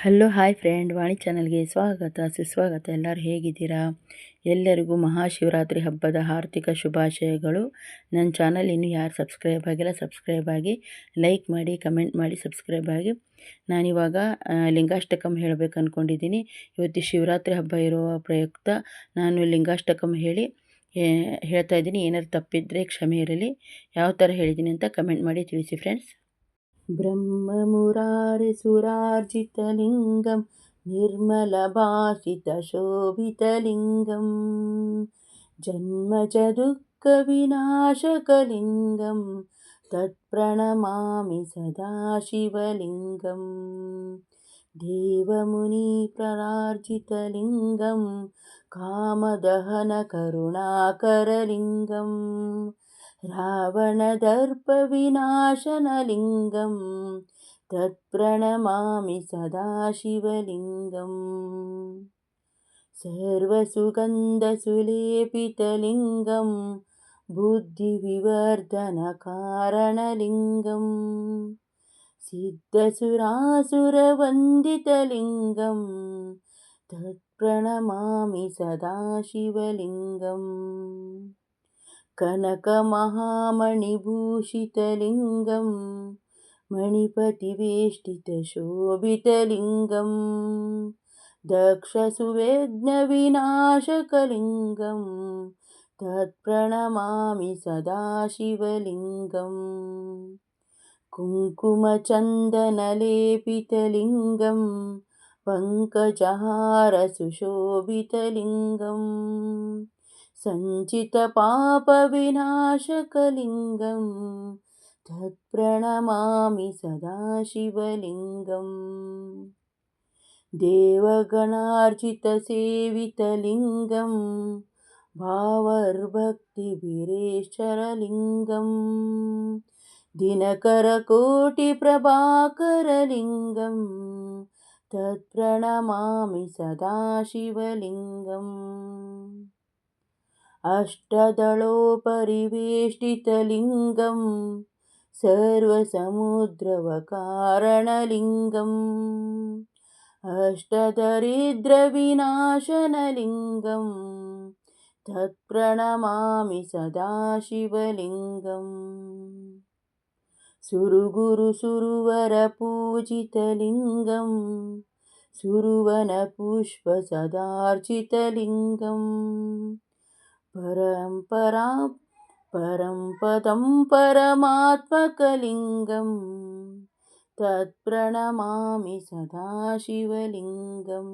Hello hi friend, ವಾಣಿ ಚಾನಲ್ಗೆ ಸ್ವಾಗತ ಸುಸ್ವಾಗತ. ಎಲ್ಲರೂ ಹೇಗಿದ್ದೀರಾ? ಎಲ್ಲರಿಗೂ ಮಹಾಶಿವರಾತ್ರಿ ಹಬ್ಬದ ಆರ್ಥಿಕ ಶುಭಾಶಯಗಳು. ನನ್ನ ಚಾನಲ್ ಇನ್ನೂ ಯಾರು ಸಬ್ಸ್ಕ್ರೈಬ್ ಆಗಿಲ್ಲ, ಸಬ್ಸ್ಕ್ರೈಬ್ ಆಗಿ, ಲೈಕ್ ಮಾಡಿ, ಕಮೆಂಟ್ ಮಾಡಿ, ಸಬ್ಸ್ಕ್ರೈಬ್ ಆಗಿ. ನಾನಿವಾಗ ಲಿಂಗಾಷ್ಟಕಂ ಹೇಳಬೇಕು ಅಂದ್ಕೊಂಡಿದ್ದೀನಿ. ಇವತ್ತು ಶಿವರಾತ್ರಿ ಹಬ್ಬ ಇರುವ ಪ್ರಯುಕ್ತ ನಾನು ಲಿಂಗಾಷ್ಟಕಂ ಹೇಳ್ತಾ ಇದ್ದೀನಿ. ಏನಾದ್ರು ತಪ್ಪಿದ್ರೆ ಕ್ಷಮೆ ಇರಲಿ. ಯಾವ ಥರ ಹೇಳಿದ್ದೀನಿ ಅಂತ ಕಮೆಂಟ್ ಮಾಡಿ ತಿಳಿಸಿ ಫ್ರೆಂಡ್ಸ್. ब्रह्ममुरारिसुरार्जितलिङ्गं निर्मलभासितशोभितलिङ्गं जन्मजदुःखविनाशकलिङ्गं तत्प्रणमामि सदा शिवलिङ्गं देवमुनिप्ररार्जितलिङ्गं कामदहनकरुणाकरलिङ्गं रावणदर्पविनाशनलिङ्गं तत्प्रणमामि सदा शिवलिङ्गं सर्वसुगन्धसुलेपितलिङ्गं बुद्धिविवर्धनकारणलिङ्गं सिद्धसुरासुरवन्दितलिङ्गं तत्प्रणमामि सदा शिवलिङ्गं कनकमहामणिभूषितलिङ्गं मणिपतिवेष्टितशोभितलिङ्गं दक्षसुविघ्नविनाशकलिङ्गं तत्प्रणमामि सदा शिवलिङ्गं कुङ्कुमचन्दनलेपितलिङ्गं पङ्कजहारसुशोभितलिङ्गं सञ्चितपापविनाशकलिङ्गं तत्प्रणमामि सदा शिवलिङ्गं देवगणार्चितसेवितलिङ्गं भावर्भक्तिभिरेश्वरलिङ्गं दिनकरकोटिप्रभाकरलिङ्गं तत्प्रणमामि सदा शिवलिङ्गम् अष्टदलोपरिवेष्टितलिङ्गं सर्वसमुद्रवकारणलिङ्गम् अष्टदरिद्रविनाशनलिङ्गं तत्प्रणमामि सदा शिवलिङ्गम् सुरगुरुसुरवरपूजितलिङ्गं सुरवनपुष्पसदार्चितलिङ्गं परं पदं परमात्मकलिङ्गं तत्प्रणमामि सदा शिवलिङ्गं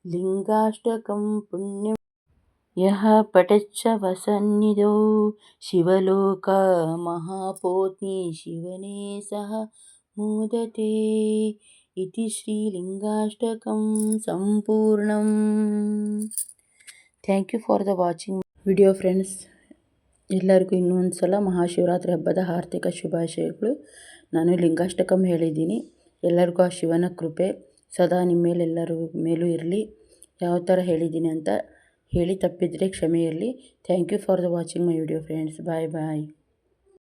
लिङ्गाष्टकं पुण्यं यः पठेच्च वसन्निधौ शिवलोकमहापोत्नी शिवने सह मोदते इति श्रीलिङ्गाष्टकं सम्पूर्णम्. Thank you for the watching video friends. ಎಲ್ಲರಿಗೂ ಇನ್ನೊಂದು ಸಲ ಮಹಾಶಿವರಾತ್ರಿ ಹಬ್ಬದ ಆರ್ಥಿಕ ಶುಭಾಶಯಗಳು. ನಾನು ಲಿಂಗಾಷ್ಟಕಂ ಹೇಳಿದ್ದೀನಿ. ಎಲ್ಲರಿಗೂ ಆ ಶಿವನ ಕೃಪೆ ಸದಾ ನಿಮ್ಮ ಮೇಲೆ ಎಲ್ಲರ ಮೇಲೂ ಇರಲಿ. ಯಾವ ಥರ ಹೇಳಿದ್ದೀನಿ ಅಂತ ಹೇಳಿ ತಪ್ಪಿದರೆ ಕ್ಷಮೆ ಇರಲಿ. Thank you for the watching my video friends. Bye bye.